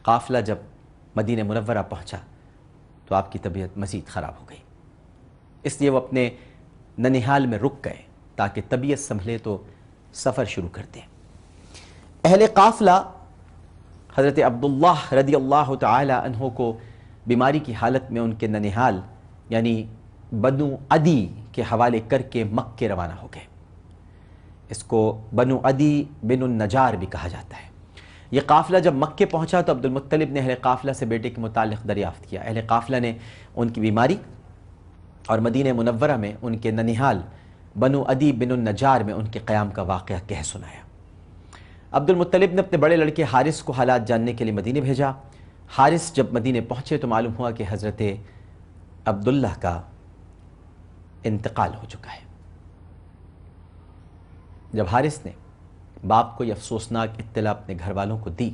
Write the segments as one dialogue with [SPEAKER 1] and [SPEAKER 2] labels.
[SPEAKER 1] قافلہ جب مدینہ منورہ پہنچا تو آپ کی طبیعت مزید خراب ہو گئی، اس لیے وہ اپنے ننیہال میں رک گئے تاکہ طبیعت سنبھلے تو سفر شروع کر دیں۔ اہل قافلہ حضرت عبداللہ رضی اللہ تعالی عنہ کو بیماری کی حالت میں ان کے ننیہال یعنی بنو عدی کے حوالے کر کے مکے روانہ ہو گئے۔ اس کو بنو عدی بن النجار بھی کہا جاتا ہے۔ یہ قافلہ جب مکے پہنچا تو عبد المطلب نے اہل قافلہ سے بیٹے کے متعلق دریافت کیا۔ اہل قافلہ نے ان کی بیماری اور مدینہ منورہ میں ان کے ننیحال بنو عدی بن النجار میں ان کے قیام کا واقعہ کہہ سنایا۔ عبد المطلب نے اپنے بڑے لڑکے حارث کو حالات جاننے کے لیے مدینہ بھیجا۔ حارث جب مدینہ پہنچے تو معلوم ہوا کہ حضرت عبداللہ کا انتقال ہو چکا ہے۔ جب حارث نے باپ کو یہ افسوسناک اطلاع اپنے گھر والوں کو دی،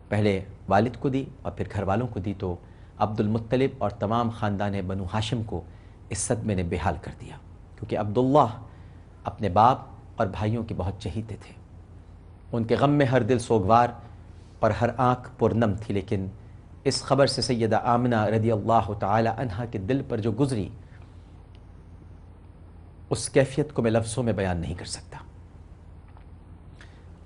[SPEAKER 1] پہلے والد کو دی اور پھر گھر والوں کو دی، تو عبد المطلب اور تمام خاندان بنو ہاشم کو اس صدمے نے بے حال کر دیا، کیونکہ عبداللہ اپنے باپ اور بھائیوں کے بہت چہیتے تھے۔ ان کے غم میں ہر دل سوگوار اور ہر آنکھ پرنم تھی، لیکن اس خبر سے سیدہ آمنہ رضی اللہ تعالی عنہا کے دل پر جو گزری، اس کیفیت کو میں لفظوں میں بیان نہیں کر سکتا۔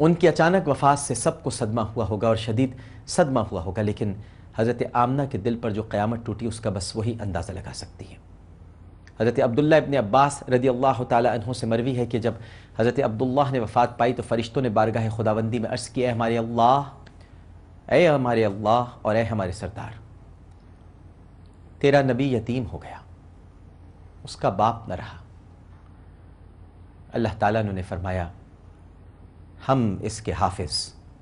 [SPEAKER 1] ان کی اچانک وفات سے سب کو صدمہ ہوا ہوگا اور شدید صدمہ ہوا ہوگا، لیکن حضرت آمنہ کے دل پر جو قیامت ٹوٹی اس کا بس وہی اندازہ لگا سکتی ہے۔ حضرت عبداللہ ابن عباس رضی اللہ تعالی عنہ سے مروی ہے کہ جب حضرت عبداللہ نے وفات پائی تو فرشتوں نے بارگاہ خداوندی میں عرض کیا، اے ہمارے اللہ اور اے ہمارے سردار، تیرا نبی یتیم ہو گیا، اس کا باپ نہ رہا۔ اللہ تعالیٰ نے فرمایا، ہم اس کے حافظ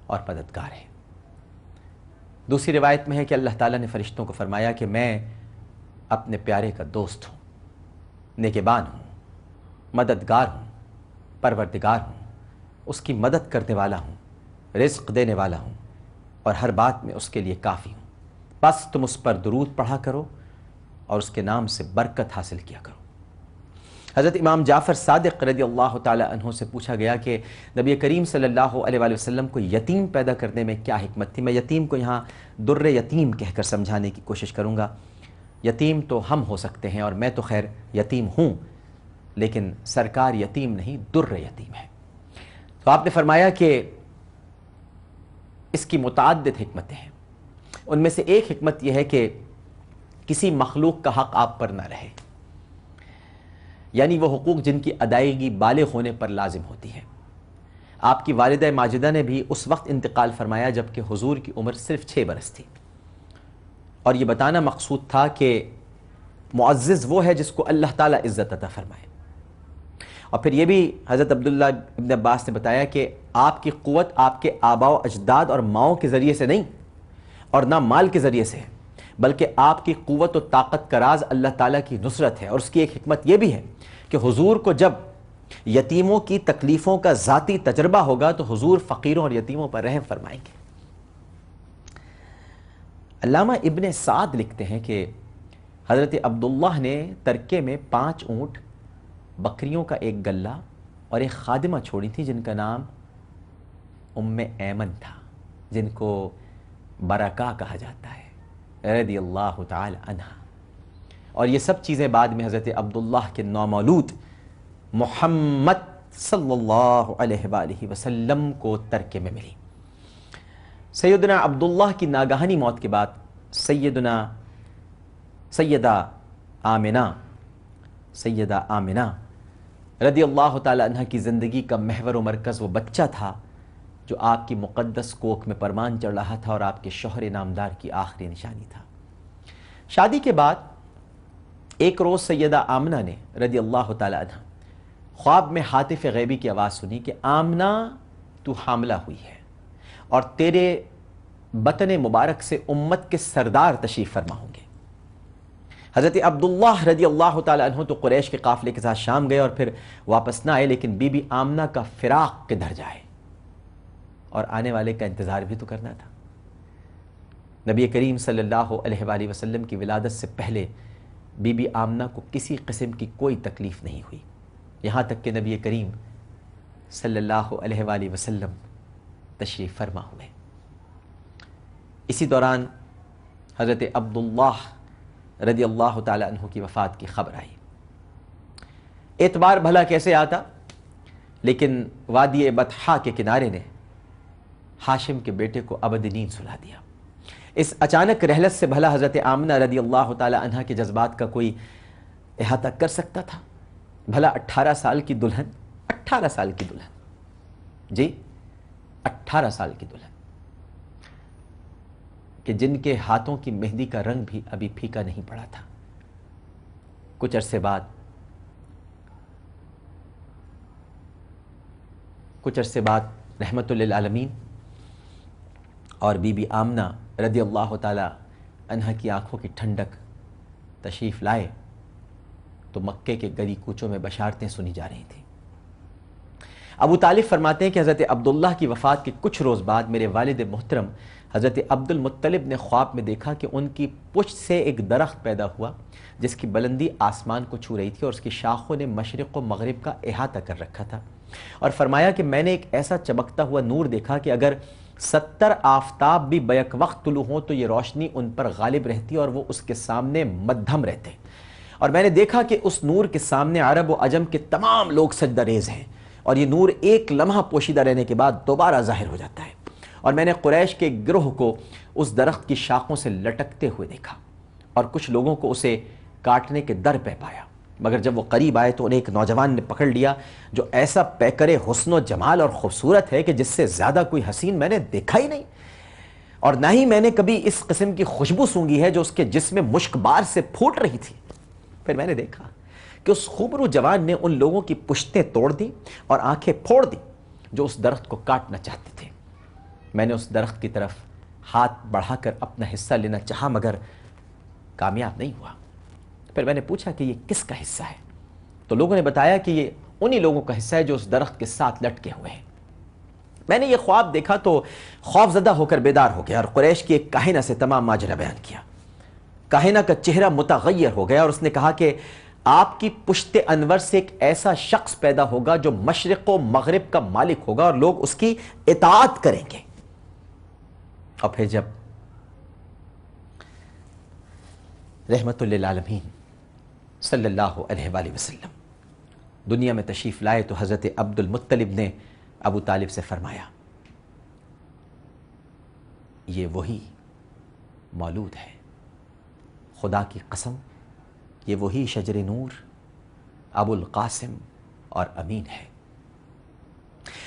[SPEAKER 1] اور مددگار ہیں۔ دوسری روایت میں ہے کہ اللہ تعالیٰ نے فرشتوں کو فرمایا کہ میں اپنے پیارے کا دوست ہوں، نگہبان ہوں، مددگار ہوں، پروردگار ہوں، اس کی مدد کرنے والا ہوں، رزق دینے والا ہوں اور ہر بات میں اس کے لیے کافی ہوں۔ بس تم اس پر درود پڑھا کرو اور اس کے نام سے برکت حاصل کیا کرو۔ حضرت امام جعفر صادق رضی اللہ تعالی عنہ سے پوچھا گیا کہ نبی کریم صلی اللہ علیہ وآلہ وسلم کو یتیم پیدا کرنے میں کیا حکمت تھی؟ میں یتیم کو یہاں در یتیم کہہ کر سمجھانے کی کوشش کروں گا۔ یتیم تو ہم ہو سکتے ہیں اور میں تو خیر یتیم ہوں، لیکن سرکار یتیم نہیں، در یتیم ہے۔ تو آپ نے فرمایا کہ اس کی متعدد حکمتیں ہیں، ان میں سے ایک حکمت یہ ہے کہ کسی مخلوق کا حق آپ پر نہ رہے، یعنی وہ حقوق جن کی ادائیگی بالغ ہونے پر لازم ہوتی ہے۔ آپ کی والدہ ماجدہ نے بھی اس وقت انتقال فرمایا جبکہ حضور کی عمر صرف 6 برس تھی، اور یہ بتانا مقصود تھا کہ معزز وہ ہے جس کو اللہ تعالیٰ عزت عطا فرمائے۔ اور پھر یہ بھی حضرت عبداللہ ابن عباس نے بتایا کہ آپ کی قوت آپ کے آباء و اجداد اور ماؤں کے ذریعے سے نہیں اور نہ مال کے ذریعے سے ہے، بلکہ آپ کی قوت و طاقت کا راز اللہ تعالیٰ کی نصرت ہے۔ اور اس کی ایک حکمت یہ بھی ہے کہ حضور کو جب یتیموں کی تکلیفوں کا ذاتی تجربہ ہوگا تو حضور فقیروں اور یتیموں پر رحم فرمائیں گے۔ علامہ ابن سعد لکھتے ہیں کہ حضرت عبداللہ نے ترکے میں 5 اونٹ، بکریوں کا ایک گلہ اور ایک خادمہ چھوڑی تھی جن کا نام ام ایمن تھا، جن کو برکا کہا جاتا ہے رضی اللہ تعالی عنہ۔ اور یہ سب چیزیں بعد میں حضرت عبداللہ کے نومولود محمد صلی اللہ علیہ وآلہ وسلم کو ترکے میں ملی۔ سیدنا عبداللہ کی ناگہانی موت کے بعد سیدہ آمنہ رضی اللہ تعالی عنہ کی زندگی کا محور و مرکز وہ بچہ تھا جو آپ کی مقدس کوکھ میں پروان چڑھ رہا تھا اور آپ کے شوہر نامدار کی آخری نشانی تھا۔ شادی کے بعد ایک روز سیدہ آمنہ نے رضی اللہ تعالی عنہ خواب میں ہاتف غیبی کی آواز سنی کہ آمنہ تو حاملہ ہوئی ہے اور تیرے بطن مبارک سے امت کے سردار تشریف فرما ہوں گے۔ حضرت عبداللہ رضی اللہ تعالی عنہ تو قریش کے قافلے کے ساتھ شام گئے اور پھر واپس نہ آئے، لیکن بی بی آمنہ کا فراق کدھر جائے، اور آنے والے کا انتظار بھی تو کرنا تھا۔ نبی کریم صلی اللہ علیہ وآلہ وسلم کی ولادت سے پہلے بی بی آمنہ کو کسی قسم کی کوئی تکلیف نہیں ہوئی، یہاں تک کہ نبی کریم صلی اللہ علیہ وآلہ وسلم تشریف فرما ہوئے۔ اسی دوران حضرت عبداللہ رضی اللہ تعالی عنہ کی وفات کی خبر آئی۔ اعتبار بھلا کیسے آتا، لیکن وادی بطحا کے کنارے نے ہاشم کے بیٹے کو ابدی نیند سلا دیا۔ اس اچانک رحلت سے بھلا حضرت آمنہ رضی اللہ تعالی عنہ کے جذبات کا کوئی احاطہ کر سکتا تھا؟ بھلا 18 سال کی دلہن، 18 سال کی دلہن، جی 18 سال کی دلہن، کہ جن کے ہاتھوں کی مہندی کا رنگ بھی ابھی پھیکا نہیں پڑا تھا، کچھ عرصے بعد رحمت للعالمین اور بی بی آمنہ رضی اللہ تعالی عنہ کی آنکھوں کی ٹھنڈک تشریف لائے تو مکے کے گلی کوچوں میں بشارتیں سنی جا رہی تھیں۔ ابو طالب فرماتے ہیں کہ حضرت عبداللہ کی وفات کے کچھ روز بعد میرے والد محترم حضرت عبد المطلب نے خواب میں دیکھا کہ ان کی پشت سے ایک درخت پیدا ہوا جس کی بلندی آسمان کو چھو رہی تھی اور اس کی شاخوں نے مشرق و مغرب کا احاطہ کر رکھا تھا، اور فرمایا کہ میں نے ایک ایسا چمکتا ہوا نور دیکھا کہ اگر 70 آفتاب بھی بیک وقت طلوع ہوں تو یہ روشنی ان پر غالب رہتی اور وہ اس کے سامنے مدھم رہتے، اور میں نے دیکھا کہ اس نور کے سامنے عرب و عجم کے تمام لوگ سجدہ ریز ہیں، اور یہ نور ایک لمحہ پوشیدہ رہنے کے بعد دوبارہ ظاہر ہو جاتا ہے، اور میں نے قریش کے گروہ کو اس درخت کی شاخوں سے لٹکتے ہوئے دیکھا اور کچھ لوگوں کو اسے کاٹنے کے در پہ پایا، مگر جب وہ قریب آئے تو انہیں ایک نوجوان نے پکڑ لیا جو ایسا پیکر حسن و جمال اور خوبصورت ہے کہ جس سے زیادہ کوئی حسین میں نے دیکھا ہی نہیں، اور نہ ہی میں نے کبھی اس قسم کی خوشبو سونگھی ہے جو اس کے جسم میں مشک بار سے پھوٹ رہی تھی۔ پھر میں نے دیکھا کہ اس خوبرو جوان نے ان لوگوں کی پشتیں توڑ دی اور آنکھیں پھوڑ دی جو اس درخت کو کاٹنا چاہتے تھے۔ میں نے اس درخت کی طرف ہاتھ بڑھا کر اپنا حصہ لینا چاہا مگر کامیاب نہیں ہوا۔ پھر میں نے پوچھا کہ یہ کس کا حصہ ہے، تو لوگوں نے بتایا کہ یہ انہی لوگوں کا حصہ ہے جو اس درخت کے ساتھ لٹکے ہوئے ہیں۔ میں نے یہ خواب دیکھا تو خوف زدہ ہو کر بیدار ہو گیا اور قریش کی ایک کاہنہ سے تمام ماجرا بیان کیا۔ کاہنہ کا چہرہ متغیر ہو گیا اور اس نے کہا کہ آپ کی پشت انور سے ایک ایسا شخص پیدا ہوگا جو مشرق و مغرب کا مالک ہوگا اور لوگ اس کی اطاعت کریں گے۔ اور پھر جب رحمت للعالمین صلی اللہ علیہ وآلہ وسلم دنیا میں تشریف لائے تو حضرت عبد المطلب نے ابو طالب سے فرمایا، یہ وہی مولود ہے، خدا کی قسم یہ وہی شجر نور ابو القاسم اور امین ہے۔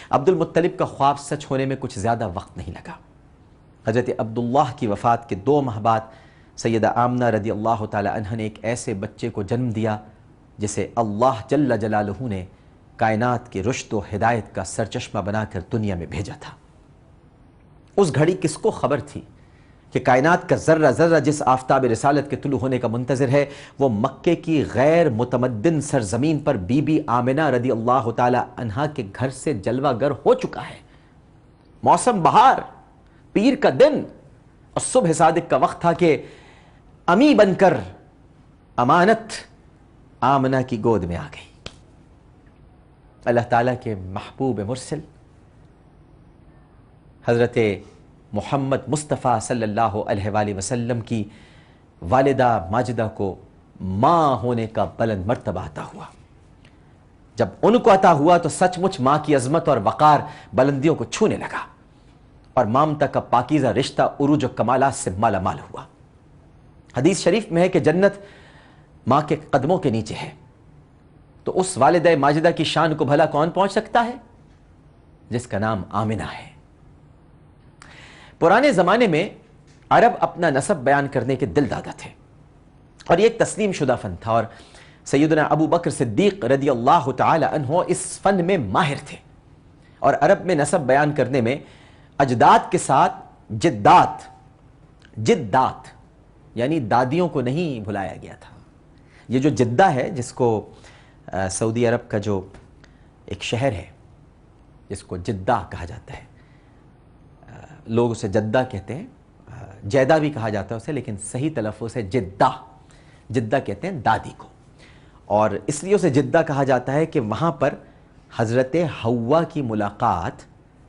[SPEAKER 1] عبد المطلب کا خواب سچ ہونے میں کچھ زیادہ وقت نہیں لگا۔ حضرت عبداللہ کی وفات کے 2 ماہ بعد سیدہ آمنہ رضی اللہ تعالی عنہ نے ایک ایسے بچے کو جنم دیا جسے اللہ جل جلالہ نے کائنات کے رشد و ہدایت کا سرچشمہ بنا کر دنیا میں بھیجا تھا۔ اس گھڑی کس کو خبر تھی کہ کائنات کا ذرہ ذرہ جس آفتاب رسالت کے طلوع ہونے کا منتظر ہے وہ مکے کی غیر متمدن سرزمین پر بی بی آمنہ رضی اللہ تعالی عنہ کے گھر سے جلوہ گر ہو چکا ہے۔ موسم بہار، پیر کا دن اور صبح صادق کا وقت تھا کہ امی بن کر امانت آمنہ کی گود میں آ گئی۔ اللہ تعالیٰ کے محبوب مرسل حضرت محمد مصطفیٰ صلی اللہ علیہ وآلہ وسلم کی والدہ ماجدہ کو ماں ہونے کا بلند مرتبہ عطا ہوا۔ جب ان کو عطا ہوا تو سچ مچ ماں کی عظمت اور وقار بلندیوں کو چھونے لگا اور مامتا کا پاکیزہ رشتہ عروج و کمالات سے مالا مال ہوا۔ حدیث شریف میں ہے کہ جنت ماں کے قدموں کے نیچے ہے، تو اس والدہ ماجدہ کی شان کو بھلا کون پہنچ سکتا ہے جس کا نام آمنہ ہے۔ پرانے زمانے میں عرب اپنا نسب بیان کرنے کے دل دادا تھے اور یہ ایک تسلیم شدہ فن تھا، اور سیدنا ابو بکر صدیق رضی اللہ تعالی عنہ اس فن میں ماہر تھے، اور عرب میں نسب بیان کرنے میں اجداد کے ساتھ جدات یعنی دادیوں کو نہیں بھلایا گیا تھا۔ یہ جو جدہ ہے جس کو سعودی عرب کا جو ایک شہر ہے جس کو جدہ کہا جاتا ہے، لوگ اسے جدہ کہتے ہیں، جیدہ بھی کہا جاتا ہے اسے، لیکن صحیح تلفظ ہے جدہ کہتے ہیں دادی کو، اور اس لیے اسے جدہ کہا جاتا ہے کہ وہاں پر حضرت حوا کی ملاقات